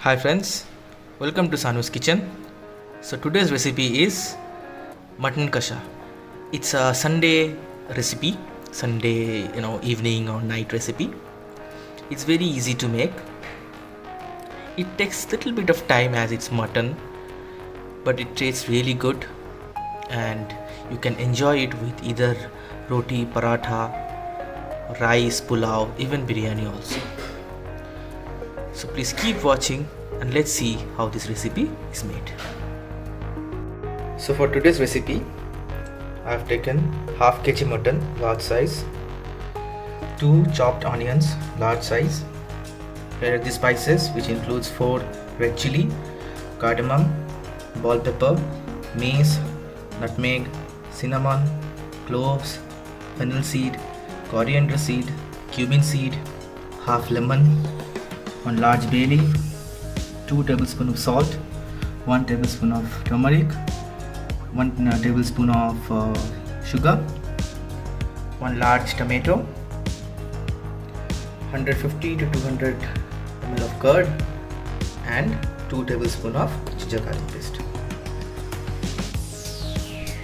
Hi friends, welcome to Sanu's kitchen. So today's recipe is mutton kasha. It's a Sunday recipe, Sunday evening or night recipe. It's very easy to make. It takes little bit of time as it's mutton, but it tastes really good and you can enjoy it with either roti, paratha, rice, pulao, even biryani also. So please keep watching and let's see how this recipe is made. So for today's recipe, I have taken half kg mutton, large size, 2 chopped onions, large size. Here are the spices, which includes 4 red chili, cardamom, bell pepper, mace, nutmeg, cinnamon, cloves, fennel seed, coriander seed, cumin seed, half lemon, 1 large bay leaf, 2 tablespoons of salt, 1 tablespoon of turmeric, 1 tablespoon of sugar, 1 large tomato, 150 to 200 ml of curd, and 2 tablespoons of ginger garlic paste.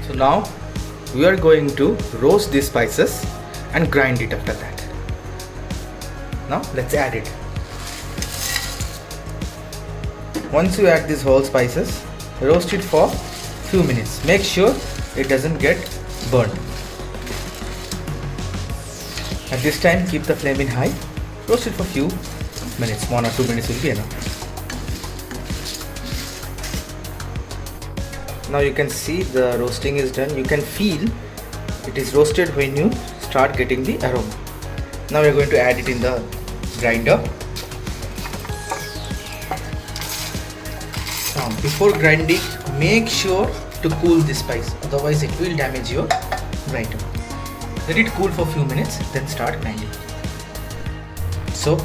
So now we are going to roast these spices and grind it after that. Now let's add it. Once you add these whole spices, roast it for few minutes. Make sure it doesn't get burned. At this time, keep the flame in high. Roast it for few minutes. 1 or 2 minutes will be enough. Now you can see the roasting is done. You can feel it is roasted when you start getting the aroma. Now we are going to add it in the grinder. Now before grinding, make sure to cool the spice, otherwise it will damage your grinder. Let it cool for a few minutes, then start grinding. So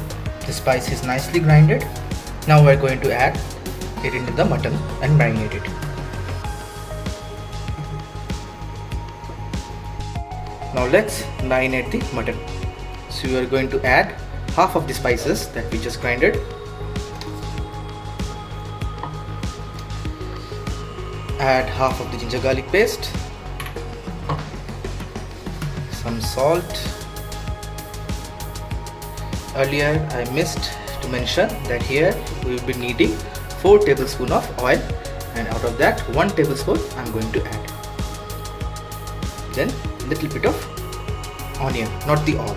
the spice is nicely grinded. Now we are going to add it into the mutton and marinate it. Now let's marinate the mutton. So we are going to add half of the spices that we just grinded. Add half of the ginger garlic paste, some salt. Earlier I missed to mention that here we will be needing 4 tablespoons of oil, and out of that 1 tablespoon I am going to add. Then little bit of onion, not the all.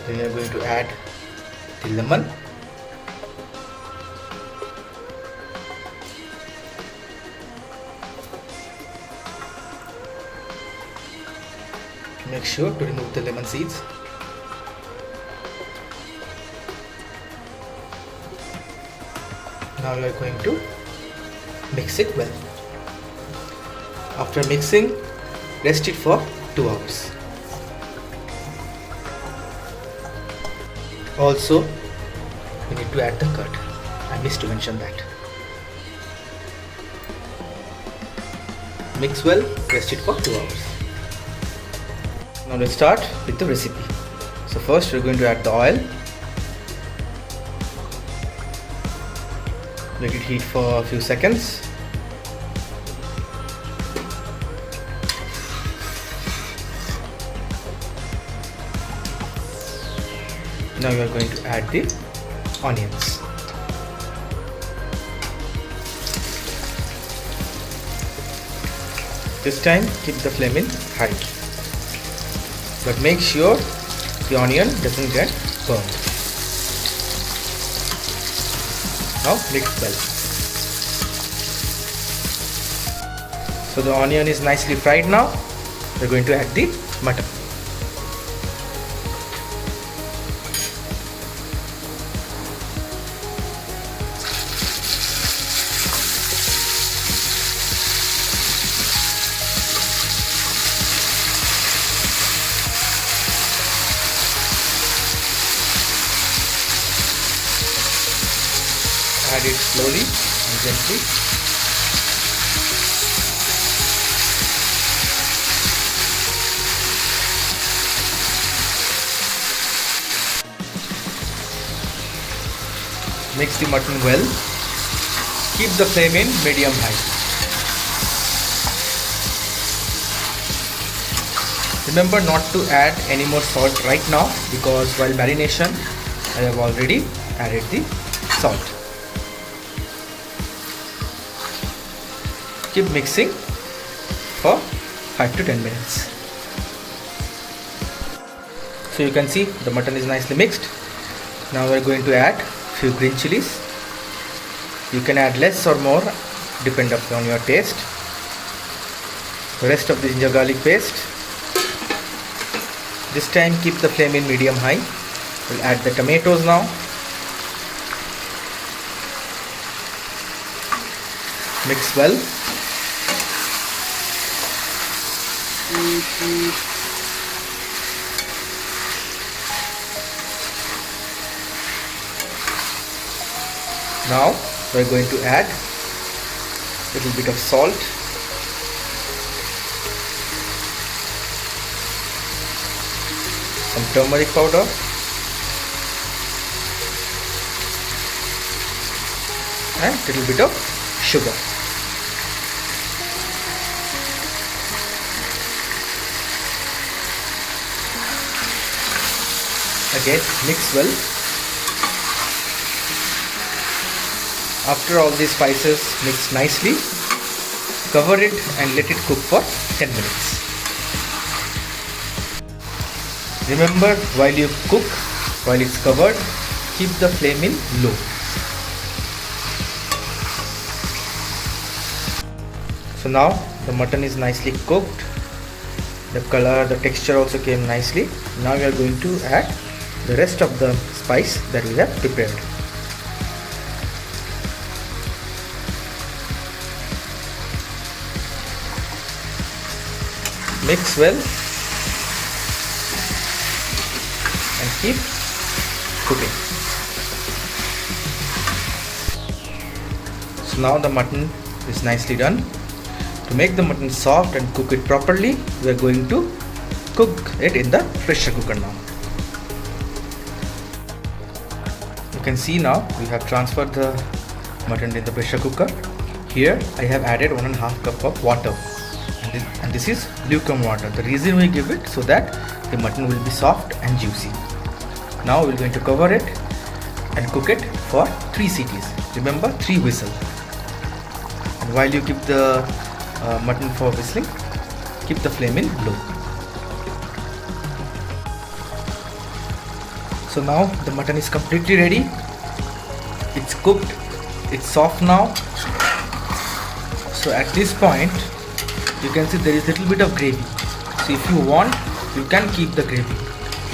Then we are going to add the lemon. Make sure to remove the lemon seeds. Now we are going to mix it well. After mixing, rest it for 2 hours. Also, we need to add the curd. I missed to mention that. Mix well, rest it for 2 hours. Now let's start with the recipe. So first we're going to add the oil. Let it heat for a few seconds. Now we are going to add the onions. This time keep the flame in high, but make sure the onion doesn't get burned. Now mix well. So the onion is nicely fried now. We're going to add the mutton. Add it slowly and gently. Mix the mutton well. Keep the flame in medium high. Remember not to add any more salt right now, because while marination I have already added the salt. Keep mixing for 5 to 10 minutes. So you can see the mutton is nicely mixed. Now we are going to add few green chilies. You can add less or more depending upon your taste. The rest of the ginger garlic paste. This time keep the flame in medium high. We'll add the tomatoes now. Mix well. Now we're going to add a little bit of salt, some turmeric powder, and a little bit of sugar. Again, mix well. After all these spices mix nicely, cover it and let it cook for 10 minutes. Remember, while you cook, while it's covered, keep the flame in low. So now the mutton is nicely cooked. The color, the texture also came nicely. Now we are going to add the rest of the spice that we have prepared. Mix well and keep cooking. So now the mutton is nicely done. To make the mutton soft and cook it properly, we are going to cook it in the pressure cooker now. You can see now we have transferred the mutton in the pressure cooker. Here I have added 1.5 cup of water. And this is lukewarm water. The reason we give it so that the mutton will be soft and juicy. Now we're going to cover it and cook it for 3 CTs. Remember, 3 whistles. And while you keep the mutton for whistling, keep the flame in low. So now the mutton is completely ready. It's cooked. It's soft now. So at this point, you can see there is a little bit of gravy. So if you want, you can keep the gravy,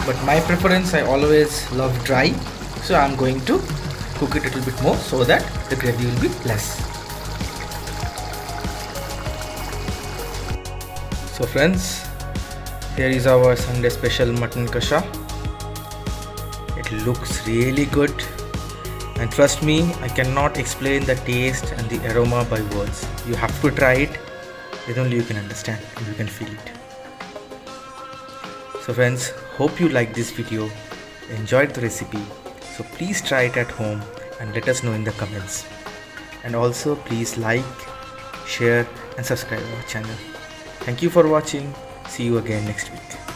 but my preference, I always love dry, so I'm going to cook it a little bit more so that the gravy will be less. So friends, here is our Sunday special mutton kasha. It looks really good, and trust me, I cannot explain the taste and the aroma by words. You have to try it. Then only you can understand and you can feel it. So friends, hope you liked this video, enjoyed the recipe. So please try it at home and let us know in the comments. And also please like, share and subscribe our channel. Thank you for watching. See you again next week.